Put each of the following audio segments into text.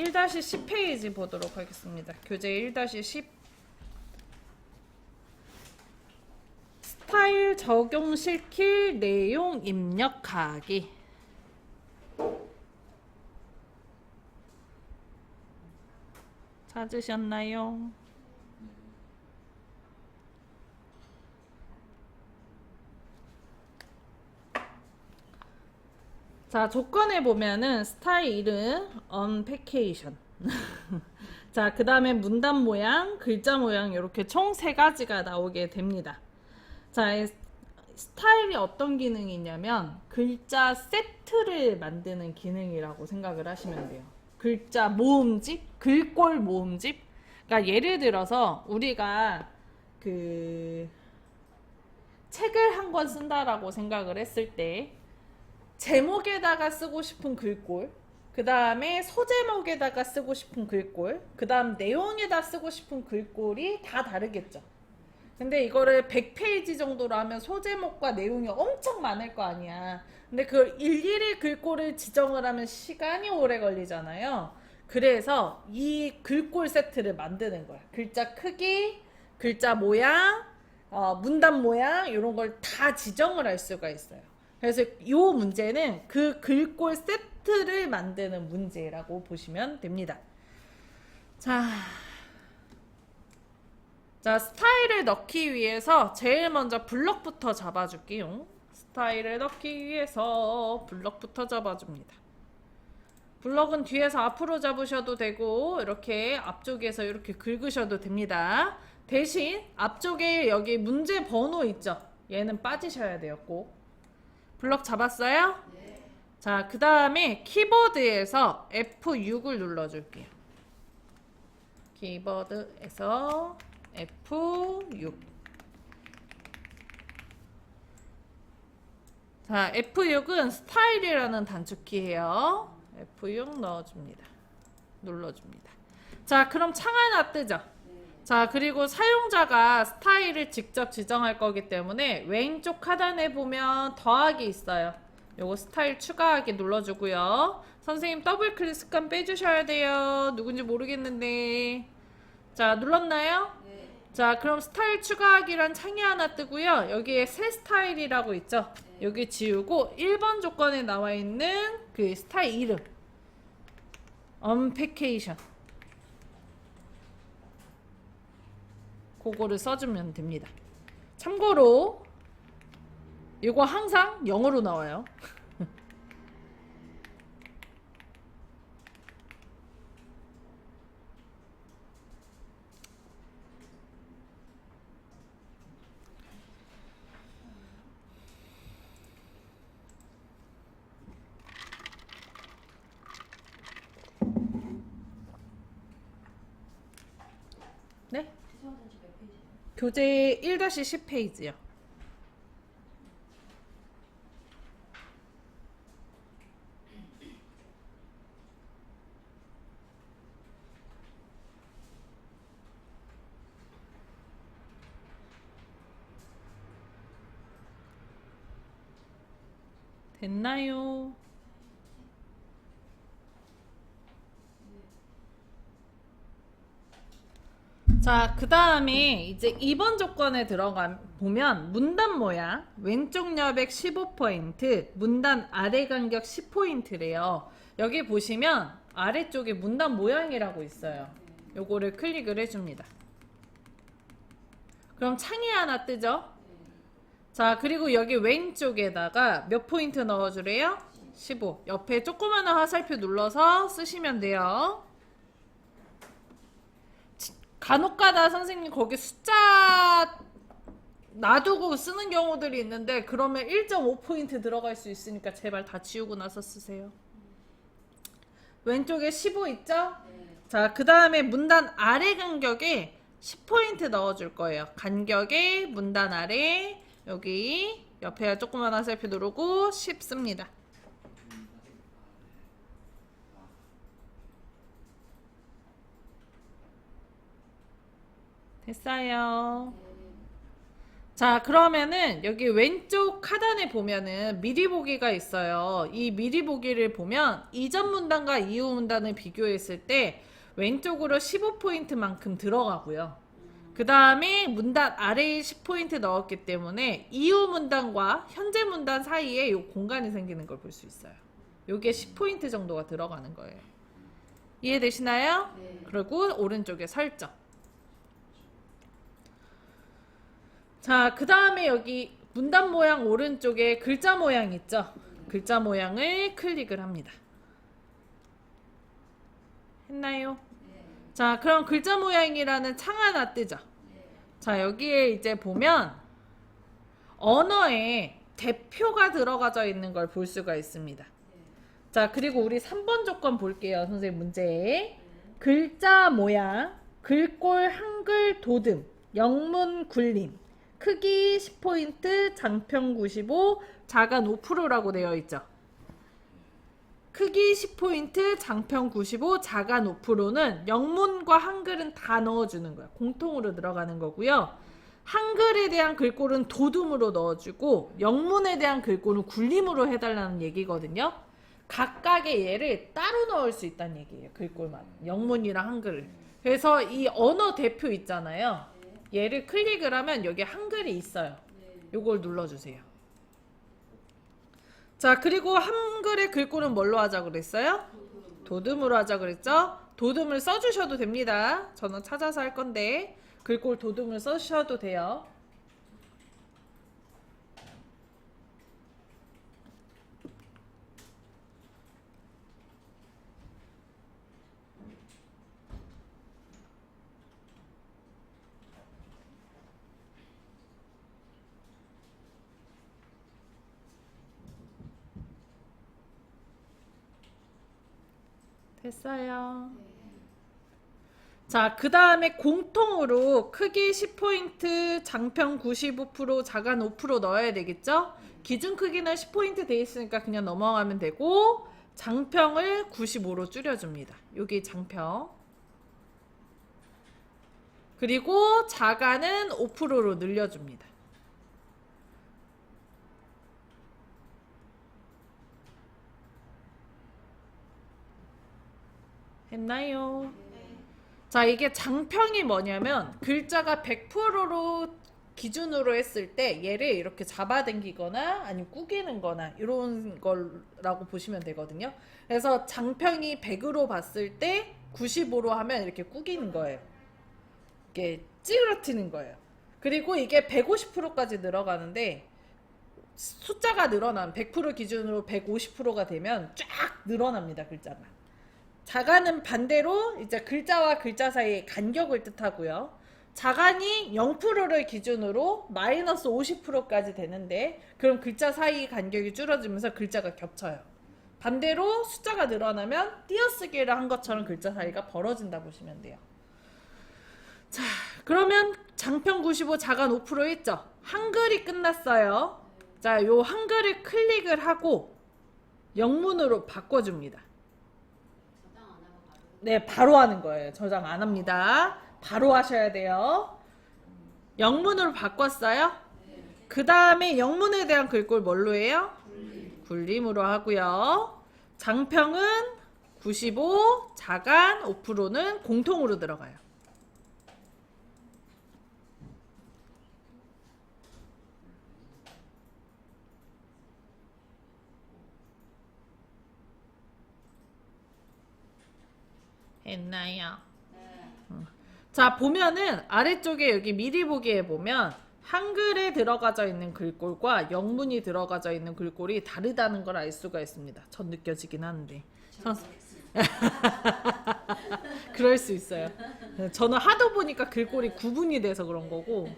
1-10페이지 보도록 하겠습니다. 교재 1-10 스타일 적용시킬 내용 입력하기. 찾으셨나요? 자, 조건에 보면은 스타일은 언패케이션. 자, 그 다음에 문단 모양, 글자 모양 이렇게 총 3가지가 나오게 됩니다. 자, 스타일이 어떤 기능이 있냐면 글자 세트를 만드는 기능이라고 생각을 하시면 돼요. 글자 모음집, 글꼴 모음집. 그러니까 예를 들어서 우리가 그 책을 한 권 쓴다라고 생각을 했을 때 제목에다가 쓰고 싶은 글꼴, 그 다음에 소제목에다가 쓰고 싶은 글꼴, 그 다음 내용에다 쓰고 싶은 글꼴이 다 다르겠죠. 근데 이거를 100페이지 정도로 하면 소제목과 내용이 엄청 많을 거 아니야. 근데 그걸 일일이 글꼴을 지정을 하면 시간이 오래 걸리잖아요. 그래서 이 글꼴 세트를 만드는 거야. 글자 크기, 글자 모양, 문단 모양 이런 걸 다 지정을 할 수가 있어요. 그래서 이 문제는 그 글꼴 세트를 만드는 문제라고 보시면 됩니다. 자, 스타일을 넣기 위해서 제일 먼저 블럭부터 잡아줄게요. 스타일을 넣기 위해서 블럭부터 잡아줍니다. 블럭은 뒤에서 앞으로 잡으셔도 되고 이렇게 앞쪽에서 이렇게 긁으셔도 됩니다. 대신 앞쪽에 여기 문제 번호 있죠? 얘는 빠지셔야 돼요, 꼭. 블럭 잡았어요? 네. 자, 그 다음에 키보드에서 F6을 눌러줄게요. 키보드에서 F6. 자, F6은 스타일이라는 단축키예요. F6 넣어줍니다. 눌러줍니다. 자, 그럼 창 하나 뜨죠? 자, 그리고 사용자가 스타일을 직접 지정할 거기 때문에 왼쪽 하단에 보면 더하기 있어요. 요거 스타일 추가하기 눌러주고요. 선생님 더블 클릭 습관 빼주셔야 돼요. 누군지 모르겠는데. 자, 눌렀나요? 네. 자, 그럼 스타일 추가하기란 창이 하나 뜨고요. 여기에 새 스타일이라고 있죠? 네. 여기 지우고 1번 조건에 나와 있는 그 스타일 이름. 언패케이션. 그거를 써주면 됩니다. 참고로 이거 항상 영어로 나와요. 네? 교재 1-10페이지요. 됐나요? 자, 그 다음에 이제 2번 조건에 들어가 보면 문단 모양 왼쪽 여백 15포인트, 문단 아래 간격 10포인트래요. 여기 보시면 아래쪽에 문단 모양이라고 있어요. 요거를 클릭을 해줍니다. 그럼 창이 하나 뜨죠? 자, 그리고 여기 왼쪽에다가 몇 포인트 넣어주래요? 15. 옆에 조그마한 화살표 눌러서 쓰시면 돼요. 간혹가다 선생님 거기 숫자 놔두고 쓰는 경우들이 있는데 그러면 1.5포인트 들어갈 수 있으니까 제발 다 지우고 나서 쓰세요. 왼쪽에 15 있죠? 자, 그 다음에 문단 아래 간격에 10포인트 넣어줄 거예요. 간격에 문단 아래 여기 옆에 조그만 화살표 누르고 10 씁니다. 됐어요. 자, 그러면은 여기 왼쪽 하단에 보면은 미리 보기가 있어요. 이 미리 보기를 보면 이전 문단과 이후 문단을 비교했을 때 왼쪽으로 15포인트만큼 들어가고요. 그 다음에 문단 아래에 10포인트 넣었기 때문에 이후 문단과 현재 문단 사이에 이 공간이 생기는 걸 볼 수 있어요. 요게 10포인트 정도가 들어가는 거예요. 이해되시나요? 네. 그리고 오른쪽에 설정. 자, 그 다음에 여기 문단 모양 오른쪽에 글자 모양 있죠? 글자 모양을 클릭을 합니다. 했나요? 네. 자, 그럼 글자 모양이라는 창 하나 뜨죠? 네. 자, 여기에 이제 보면 언어에 대표가 들어가져 있는 걸 볼 수가 있습니다. 자, 그리고 우리 3번 조건 볼게요. 선생님 문제에. 글자 모양, 글꼴 한글 도듬, 영문 굴림, 크기 10포인트, 장평 95, 자간 5%라고 되어 있죠. 크기 10포인트, 장평 95, 자간 5%는 영문과 한글은 다 넣어주는 거야. 공통으로 들어가는 거고요. 한글에 대한 글꼴은 도둠으로 넣어주고 영문에 대한 글꼴은 굴림으로 해달라는 얘기거든요. 각각의 얘를 따로 넣을 수 있다는 얘기예요. 글꼴만. 영문이랑 한글을. 그래서 이 언어 대표 있잖아요. 얘를 클릭을 하면 여기 한글이 있어요. 요걸 눌러주세요. 자, 그리고 한글의 글꼴은 뭘로 하자 그랬어요? 도둠으로 하자 그랬죠? 도둠을 써주셔도 됩니다. 저는 찾아서 할 건데 글꼴 도둠을 써주셔도 돼요. 됐어요. 자, 그 다음에 공통으로 크기 10포인트, 장평 95%, 자간 5% 넣어야 되겠죠? 기준 크기는 10포인트 돼 있으니까 그냥 넘어가면 되고 장평을 95로 줄여줍니다. 여기 장평. 그리고 자간은 5%로 늘려줍니다. 했나요? 자, 이게 장평이 뭐냐면 글자가 100%로 기준으로 했을 때 얘를 이렇게 잡아당기거나 아니면 꾸기는 거나 이런 거라고 보시면 되거든요. 그래서 장평이 100으로 봤을 때 95로 하면 이렇게 꾸기는 거예요. 이게 찌그러뜨는 거예요. 그리고 이게 150%까지 늘어가는데 숫자가 늘어나면 100% 기준으로 150%가 되면 쫙 늘어납니다. 글자가. 자간은 반대로 이제 글자와 글자 사이의 간격을 뜻하고요. 자간이 0%를 기준으로 마이너스 50%까지 되는데 그럼 글자 사이 간격이 줄어들면서 글자가 겹쳐요. 반대로 숫자가 늘어나면 띄어쓰기를 한 것처럼 글자 사이가 벌어진다 보시면 돼요. 자, 그러면 장평 95, 자간 5% 했죠? 한글이 끝났어요. 자, 요 한글을 클릭을 하고 영문으로 바꿔줍니다. 네, 바로 하는 거예요. 저장 안 합니다. 바로 하셔야 돼요. 영문으로 바꿨어요? 그 다음에 영문에 대한 글꼴 뭘로 해요? 굴림으로 하고요. 장평은 95, 자간 5%는 공통으로 들어가요. 했나요? 자, 보면은 아래쪽에 여기 미리 보기에 보면 한글에 들어가져 있는 글꼴과 영문이 들어가져 있는 글꼴이 다르다는 걸 알 수가 있습니다. 전 느껴지긴 하는데. 그럴 수 있어요. 저는 하도 보니까 글꼴이 구분이 돼서 그런 거고.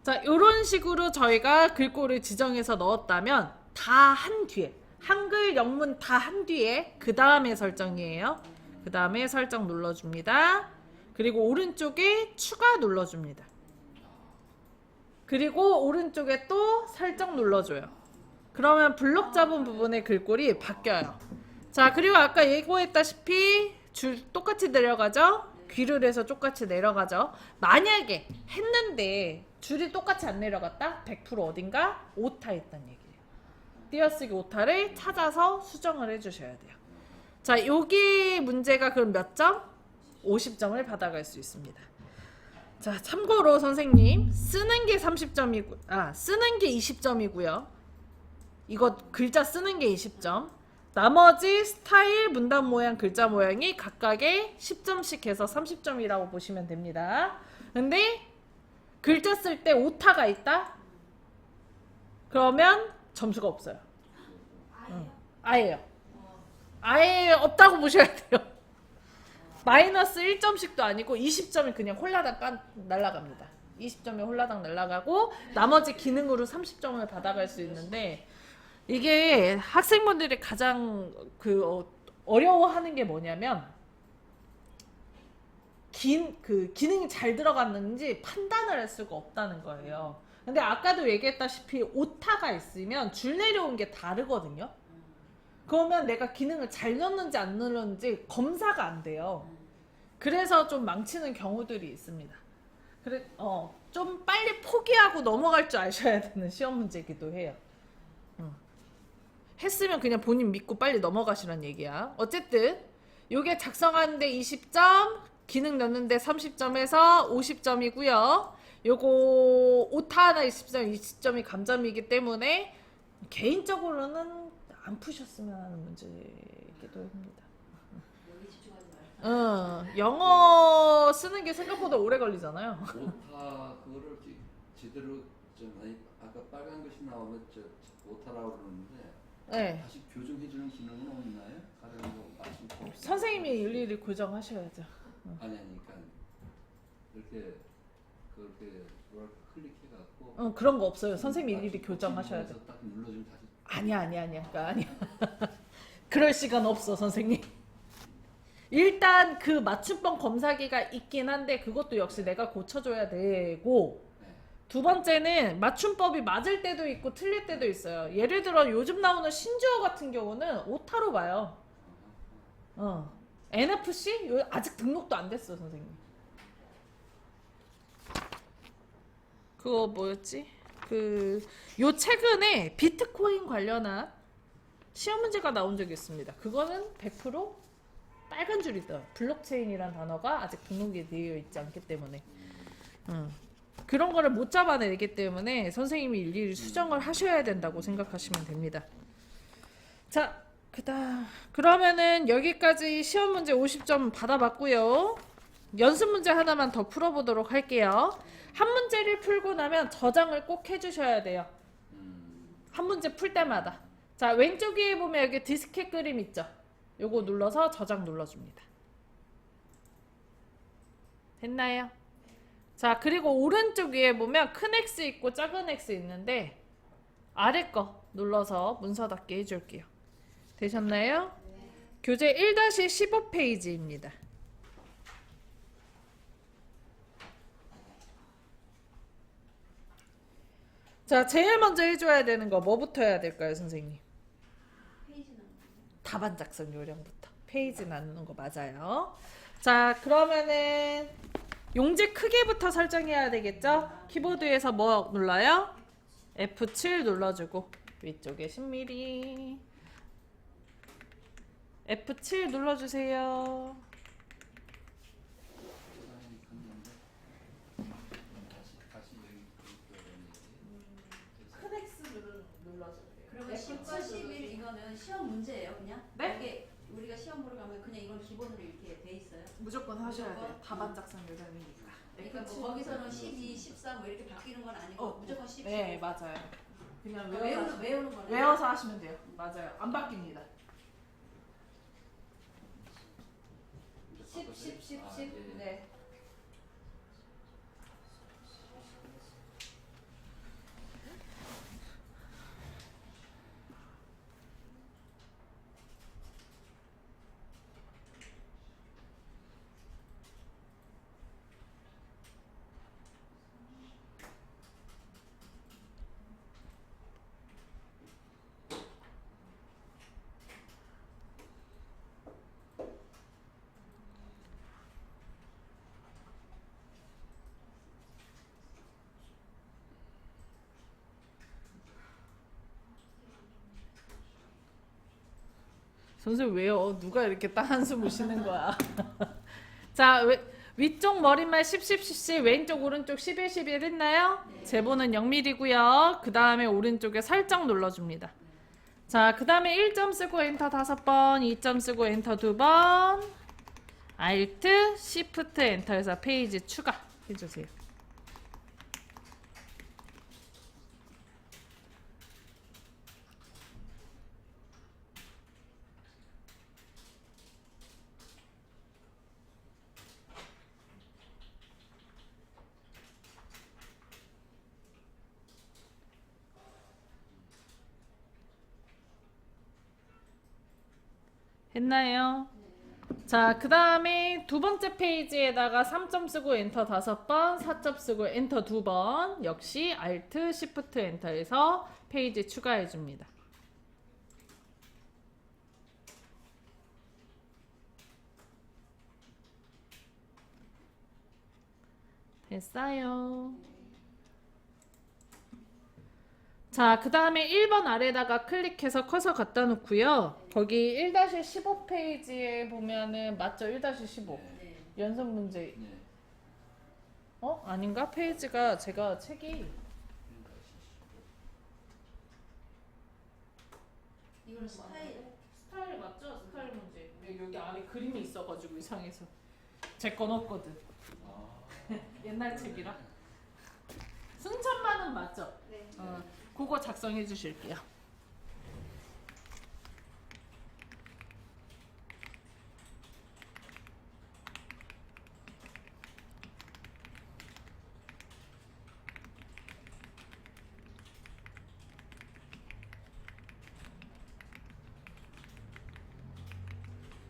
자, 이런 식으로 저희가 글꼴을 지정해서 넣었다면 다 한 뒤에 한글, 영문 다 한 뒤에 그 다음에 설정이에요. 그 다음에 설정 눌러줍니다. 그리고 오른쪽에 추가 눌러줍니다. 그리고 오른쪽에 또 설정 눌러줘요. 그러면 블록 잡은 부분의 글꼴이 바뀌어요. 자, 그리고 아까 예고했다시피 줄 똑같이 내려가죠? 귀를 해서 똑같이 내려가죠. 만약에 했는데 줄이 똑같이 안 내려갔다? 100% 어딘가 오타 있다는 얘기예요. 띄어쓰기 오타를 찾아서 수정을 해주셔야 돼요. 자, 여기 문제가 그럼 몇 점? 50점을 받아갈 수 있습니다. 자, 참고로 선생님 쓰는 게 30점이고 쓰는 게 20점이고요. 이거 글자 쓰는 게 20점. 나머지 스타일, 문단 모양, 글자 모양이 각각의 10점씩 해서 30점이라고 보시면 됩니다. 근데 글자 쓸 때 오타가 있다? 그러면 점수가 없어요. 아예요. 아예 없다고 보셔야 돼요. 마이너스 1점씩도 아니고 20점이 그냥 홀라당 날아갑니다. 20점이 홀라당 날아가고 나머지 기능으로 30점을 받아갈 수 있는데 이게 학생분들이 가장 어려워하는 게 뭐냐면 기능이 잘 들어갔는지 판단을 할 수가 없다는 거예요. 근데 아까도 얘기했다시피 오타가 있으면 줄 내려온 게 다르거든요. 그러면 내가 기능을 잘 넣는지 안 넣는지 검사가 안 돼요. 그래서 좀 망치는 경우들이 있습니다. 좀 빨리 포기하고 넘어갈 줄 아셔야 되는 시험 문제이기도 해요. 했으면 그냥 본인 믿고 빨리 넘어가시란 얘기야. 어쨌든 요게 작성하는데 20점, 기능 넣는데 30점에서 50점이고요. 요거 오타 하나 20점, 20점이 감점이기 때문에 개인적으로는 안 푸셨으면 하는 문제이기도 합니다. 영어 쓰는 게 생각보다 오래 걸리잖아요. 오타 그거를 제대로 아까 빨간 것이 나오면 오타라고 그러는데 네. 다시 교정해주는 기능은 없나요? 가령 뭐 맞춤법 선생님이 일일이 교정하셔야죠. 아니 그러니까 그렇게 뭐랄까 클릭해갖고 그런 거 없어요. 선생님이 일일이 교정하셔야 돼. 딱 눌러주면 다시 아니야. 그러니까 아니야. 그럴 시간 없어, 선생님. 일단 그 맞춤법 검사기가 있긴 한데 그것도 역시 내가 고쳐줘야 되고 두 번째는 맞춤법이 맞을 때도 있고 틀릴 때도 있어요. 예를 들어 요즘 나오는 신주어 같은 경우는 오타로 봐요. NFC? 아직 등록도 안 됐어, 선생님. 그거 뭐였지? 요 최근에 비트코인 관련한 시험 문제가 나온 적이 있습니다. 그거는 100% 빨간 줄이다. 블록체인이란 단어가 아직 등록이 되어 있지 않기 때문에 그런 거를 못 잡아내기 때문에 선생님이 일일이 수정을 하셔야 된다고 생각하시면 됩니다. 자, 그러면은 여기까지 시험 문제 50점 받아봤고요. 연습 문제 하나만 더 풀어보도록 할게요. 한 문제를 풀고 나면 저장을 꼭 해주셔야 돼요. 한 문제 풀 때마다. 자, 왼쪽 위에 보면 여기 디스켓 그림 있죠? 요거 눌러서 저장 눌러줍니다. 됐나요? 자, 그리고 오른쪽 위에 보면 큰 X 있고 작은 X 있는데 아래 거 눌러서 문서 닫기 해줄게요. 되셨나요? 네. 교재 1-15페이지입니다. 자, 제일 먼저 해줘야 되는 거 뭐부터 해야 될까요, 선생님? 페이지 나누는 거. 답안 작성 요령부터. 페이지 나누는 거 맞아요. 자, 그러면은 용지 크기부터 설정해야 되겠죠? 키보드에서 뭐 눌러요? F7 눌러주고 위쪽에 10mm F7 눌러주세요. 큰 X 눌러주세요. 그러면 10과 11 이거는 시험 문제예요, 그냥? 네? 이게 우리가 시험 보러 가면 그냥 이건 기본으로 이렇게 돼 있어요. 무조건 하셔야 무조건? 돼요. 답안 작성 요령이니까. 그러니까 뭐 거기서는 12, 13 뭐 이렇게 바뀌는 건 아니고 무조건 10. 네, 맞아요. 그냥 외우는 거는 외워서 하시면 돼요. 맞아요. 안 바뀝니다. 10. 네. 선생님 왜요? 누가 이렇게 딱 한숨을 쉬는 거야? 자, 위쪽 머리말 10, 10, 10, 10, 왼쪽 오른쪽 11, 11 했나요? 제보는 0mm고요. 그 다음에 오른쪽에 살짝 눌러줍니다. 자, 그 다음에 1점 쓰고 엔터 5번, 2점 쓰고 엔터 2번, Alt, Shift, 엔터에서 페이지 추가 해주세요. 했나요? 자, 그 다음에 두 번째 페이지에다가 3점 쓰고 엔터 5번, 4점 쓰고 엔터 2번, 역시 Alt, Shift, 엔터에서 페이지 추가해 줍니다. 됐어요. 자, 그 다음에 1번 아래다가 클릭해서 커서 갖다 놓고요. 거기 1-15페이지에 보면은 맞죠? 1-15 네. 연습 문제. 네. 아닌가? 페이지가 제가 책이 이거는 스타일. 스타일 맞죠? 스타일 문제. 여기 아래 그림이 있어가지고 이상해서 제 건 없거든. 옛날 책이라. 순천만은 맞죠? 네. 그거 작성해 주실게요.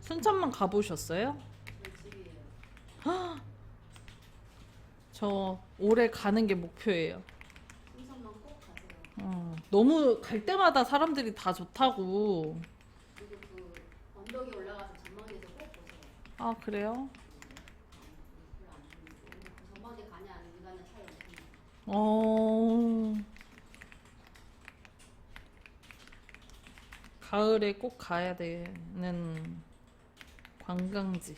순천만 가보셨어요? 집이에요. 저 올해 가는 게 목표예요. 순천만 꼭 가세요. 너무 갈 때마다 사람들이 다 좋다고. 그리고 그 언덕에 올라가서 전망대에서 꼭 보세요. 아, 그래요? 별로 안 보이는데 그 전망대 가냐 안 가냐 차이 엄청 나요. 가을에 꼭 가야 되는 관광지.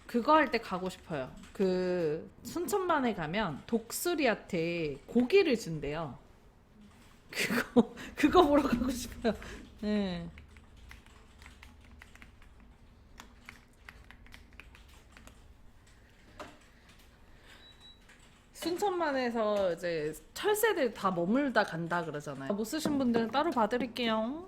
그거 할 때 가고 싶어요. 그 순천만에 가면 독수리한테 고기를 준대요. 그거 보러 가고 싶어요. 네. 순천만에서 이제 철새들 다 머물다 간다 그러잖아요. 못 쓰신 분들은 따로 봐드릴게요.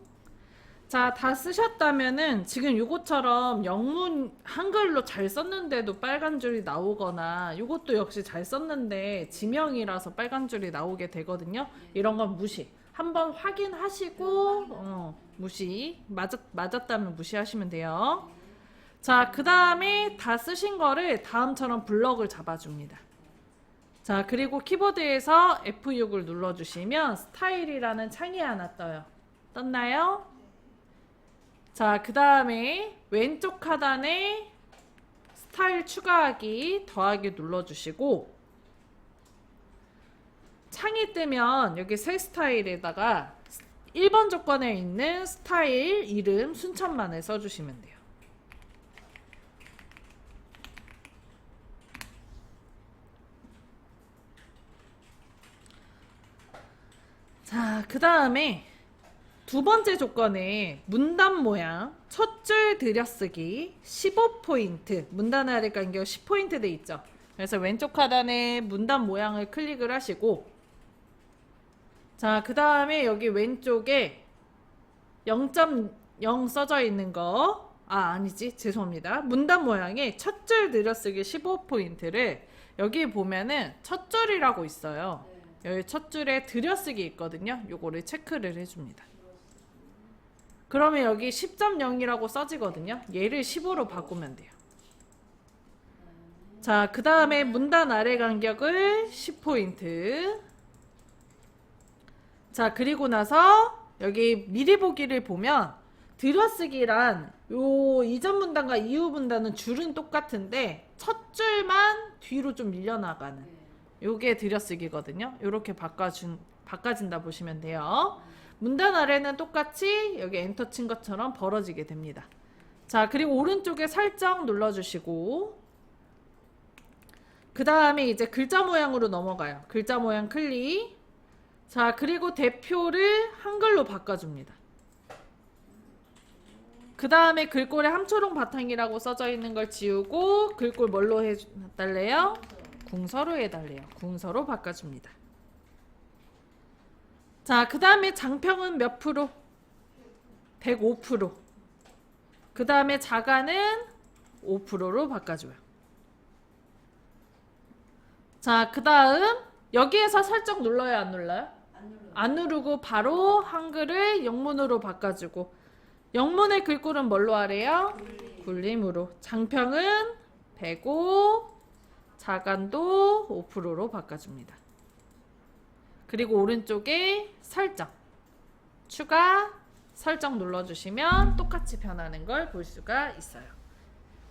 자, 다 쓰셨다면은 지금 요것처럼 영문 한글로 잘 썼는데도 빨간 줄이 나오거나 요것도 역시 잘 썼는데 지명이라서 빨간 줄이 나오게 되거든요. 이런 건 무시. 한번 확인하시고 무시. 맞았다면 무시하시면 돼요. 자, 그 다음에 다 쓰신 거를 다음처럼 블럭을 잡아줍니다. 자, 그리고 키보드에서 F6을 눌러주시면 스타일이라는 창이 하나 떠요. 떴나요? 자, 그 다음에 왼쪽 하단에 스타일 추가하기, 더하기 눌러주시고 창이 뜨면 여기 새 스타일에다가 1번 조건에 있는 스타일 이름 순천만을 써주시면 돼요. 자, 그 다음에 두 번째 조건에 문단 모양 첫 줄 들여쓰기 15포인트 문단 아래 간격 10포인트 돼 있죠. 그래서 왼쪽 하단에 문단 모양을 클릭을 하시고 자, 그 다음에 여기 왼쪽에 0.0 써져 있는 거 아니지 죄송합니다. 문단 모양에 첫 줄 들여쓰기 15포인트를 여기 보면은 첫 줄이라고 있어요. 여기 첫 줄에 들여쓰기 있거든요. 요거를 체크를 해줍니다. 그러면 여기 10.0이라고 써지거든요. 얘를 15로 바꾸면 돼요. 자, 그 다음에 문단 아래 간격을 10포인트. 자, 그리고 나서 여기 미리 보기를 보면 들여쓰기란 요 이전 문단과 이후 문단은 줄은 똑같은데 첫 줄만 뒤로 좀 밀려나가는 네. 요게 들여쓰기거든요. 요렇게 바꿔진다 보시면 돼요. 문단 아래는 똑같이 여기 엔터 친 것처럼 벌어지게 됩니다. 자, 그리고 오른쪽에 살짝 눌러주시고 그 다음에 이제 글자 모양으로 넘어가요. 글자 모양 클릭. 자, 그리고 대표를 한글로 바꿔줍니다. 그 다음에 글꼴에 함초롱 바탕이라고 써져 있는 걸 지우고 글꼴 뭘로 해달래요? 궁서로 해달래요. 궁서로 바꿔줍니다. 자, 그 다음에 장평은 몇 프로? 105%. 그 다음에 자가는 5%로 바꿔줘요. 자, 그 다음 여기에서 살짝 눌러요, 안 눌러요? 안 누르고 바로 한글을 영문으로 바꿔주고 영문의 글꼴은 뭘로 하래요? 굴림으로. 장평은 105, 자간도 5%로 바꿔줍니다. 그리고 오른쪽에 설정, 추가, 설정 눌러주시면 똑같이 변하는 걸 볼 수가 있어요.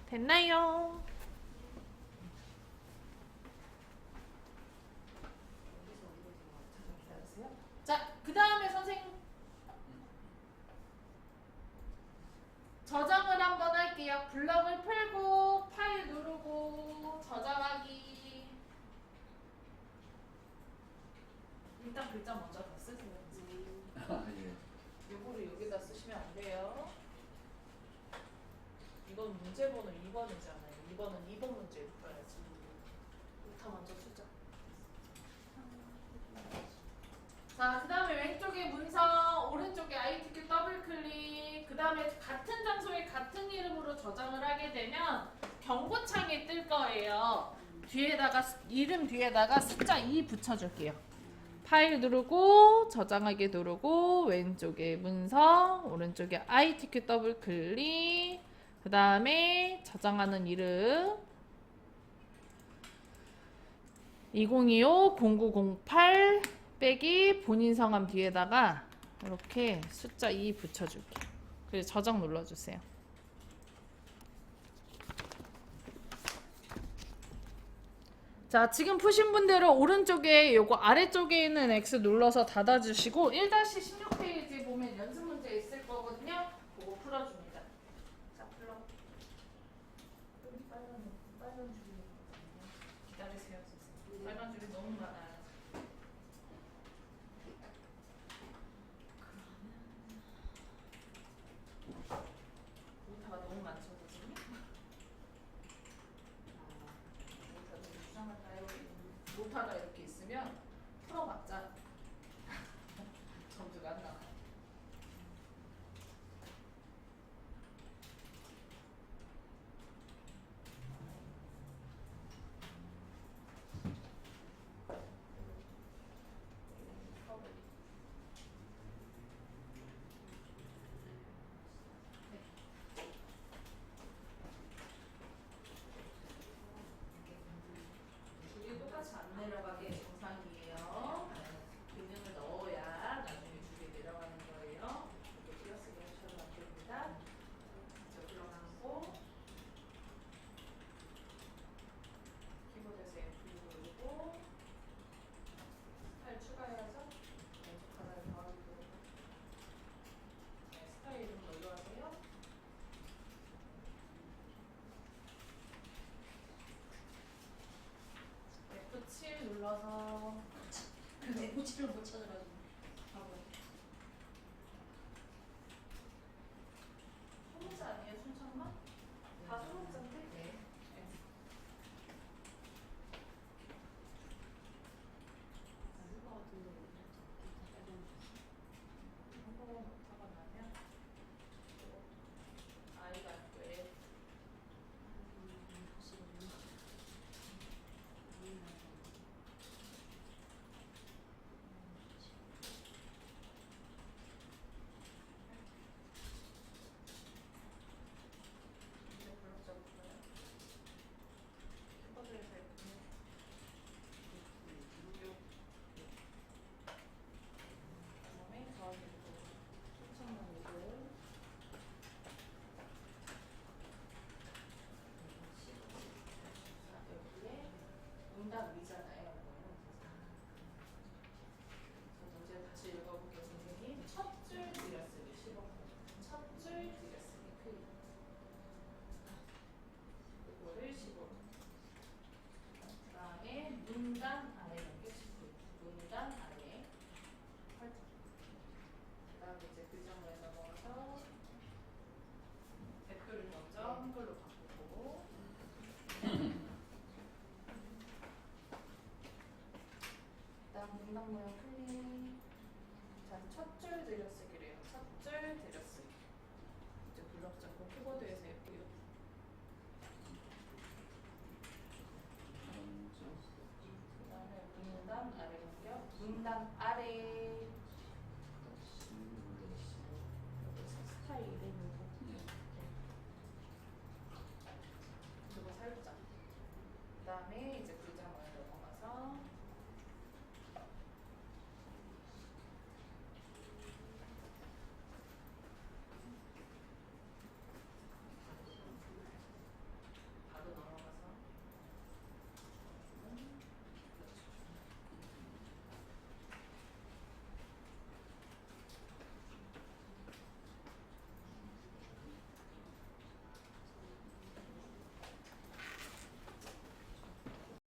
됐나요? 자, 그 다음에 선생님 저장을 한번 할게요. 블럭을 풀고 파일 누르고 저장하기. 일단 글자 먼저 다 쓰세요. 아, 예. 요거를 여기다 쓰시면 안 돼요. 이건 문제번호 2번이잖아요. 2번은 2번 문제를 풀어야지. 부터 먼저 쓰자. 자, 그 다음에 왼쪽에 문서, 오른쪽에 ITQ 더블 클릭, 그 다음에 같은 장소에 같은 이름으로 저장을 하게 되면 경고창이 뜰 거예요. 뒤에다가 이름 뒤에다가 숫자 2 붙여줄게요. 파일 누르고 저장하기 누르고 왼쪽에 문서, 오른쪽에 ITQ 더블 클릭, 그 다음에 저장하는 이름 2025-0908 빼기 본인 성함 뒤에다가 이렇게 숫자 2 붙여줄게요. 그리고 저장 눌러주세요. 자, 지금 푸신 분들은 오른쪽에 요거 아래쪽에 있는 X 눌러서 닫아주시고 1-16페이지 보면 연습 문제 있을 거거든요. 그거 풀어줍니다. 자, 불러. 여기 빨간 줄이 기다리세요. 빨간 줄이 너무 많아요. 오타가 너무 많죠, 선생님? 오타 너무 이상할까요? 오타가 이렇게 있으면 풀어봤자 점수가 안 나와요. 줄이 똑같이 안 내려가게 정상이에요. 균형을 넣어야 나중에 줄이 내려가는 거예요. 이렇게 띄어쓰기 하셔도 안 됩니다. 저 들어가고 키보드에서 F 누르고 스타일 추가해야죠. 왼쪽 하나를 더하기 누르고 네, 스타일 이름 뭘로 하세요? F7 눌러서 근데 무치를 못 찾아가지고. 소문자 아니에요? 순천만? 다 소문자인데? 네. 안될것 같은데. 한국어 못하고 나면 아이가 왜 위잖아요. 저도 이제 다시 읽어볼게요. 선생님 첫 줄 들여쓰기 15%. 첫 줄 들여쓰기 크기. 이거를 15. 그 다음에 문단 아래 넘겨 19. 문단 아래 8. 그 다음에 이제 글자물에 넘어가서 대표를 먼저 한글로 바꾸고 그다음 문단 모양 클릭. 자, 첫 줄 들여쓰기래요. 첫 줄 들여쓰기. 이제 블럭 잡고 키보드에서 예쁘게 먼저 그다음에 문단 아래 넘겨 문단 아래 여기서 스타일 이름이고 예. 그리고 살짝 그다음에 이제